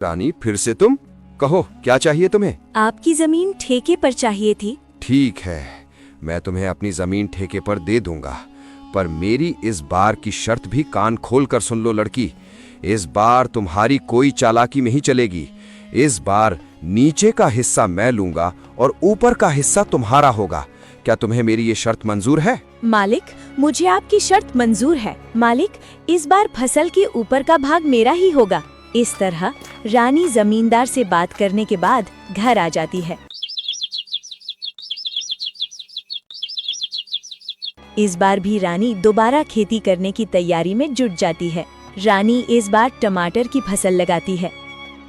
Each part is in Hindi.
रानी, फिर से तुम? कहो, क्या चाहिए तुम्हें? आपकी जमीन ठेके पर चाहिए थी। ठीक है, मैं तुम्हें अपनी जमीन ठेके पर दे दूंगा, पर मेरी इस बार की शर्त भी कान खोल कर सुन लो लड़की। इस बार तुम्हारी कोई चालाकी नहीं चलेगी। इस बार नीचे का हिस्सा मैं लूंगा और ऊपर का हिस्सा तुम्हारा होगा। क्या तुम्हें मेरी ये शर्त मंजूर है? मालिक, मुझे आपकी शर्त मंजूर है। मालिक, इस बार फसल के ऊपर का भाग मेरा ही होगा। इस तरह रानी जमींदार से बात करने के बाद घर आ जाती है। इस बार भी रानी दोबारा खेती करने की तैयारी में जुट जाती है। रानी इस बार टमाटर की फसल लगाती है।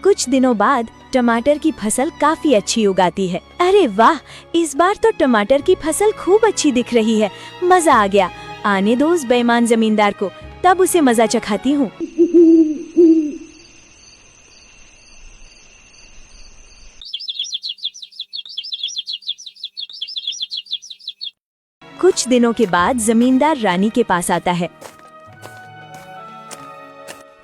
कुछ दिनों बाद टमाटर की फसल काफी अच्छी उगाती है। अरे वाह, इस बार तो टमाटर की फसल खूब अच्छी दिख रही है। मजा आ गया। आने दो उस बेईमान जमींदार को, तब उसे मजा चखाती हूँ। कुछ दिनों के बाद जमींदार रानी के पास आता है।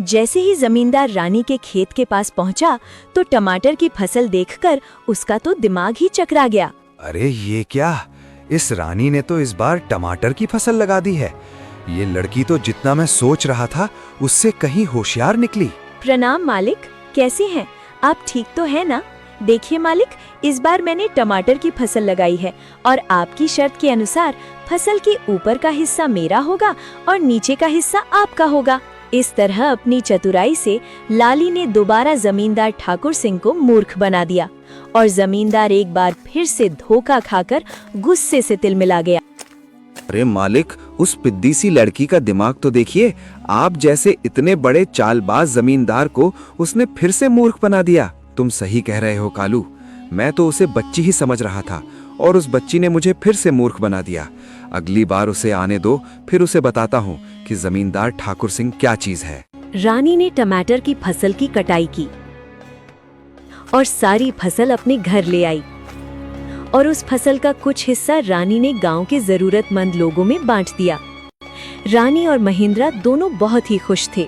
जैसे ही जमींदार रानी के खेत के पास पहुंचा तो टमाटर की फसल देखकर उसका तो दिमाग ही चकरा गया। अरे ये क्या, इस रानी ने तो इस बार टमाटर की फसल लगा दी है। ये लड़की तो जितना मैं सोच रहा था उससे कहीं होशियार निकली। प्रणाम मालिक, कैसे हैं आप? ठीक तो है ना? देखिए मालिक, इस बार मैंने टमाटर की फसल लगाई है और आपकी शर्त के अनुसार फसल के ऊपर का हिस्सा मेरा होगा और नीचे का हिस्सा आपका होगा। इस तरह अपनी चतुराई से लाली ने दोबारा जमींदार ठाकुर सिंह को मूर्ख बना दिया और जमींदार एक बार फिर से धोखा खाकर गुस्से से तिलमिला गया। अरे मालिक, उस पिद्दी सी लड़की का दिमाग तो देखिए। आप जैसे इतने बड़े चालबाज जमींदार को उसने फिर से मूर्ख बना दिया। तुम सही कह रहे हो कालू, मैं तो उसे बच्ची ही समझ रहा था और उस बच्ची ने मुझे फिर से मूर्ख बना दिया। अगली बार उसे आने दो, फिर उसे बताता हूँ कि जमींदार ठाकुर सिंह क्या चीज है। रानी ने टमाटर की फसल की कटाई की और सारी फसल अपने घर ले आई और उस फसल का कुछ हिस्सा रानी ने गांव के जरूरतमंद लोगों में बांट दिया। रानी और महेंद्रा दोनों बहुत ही खुश थे।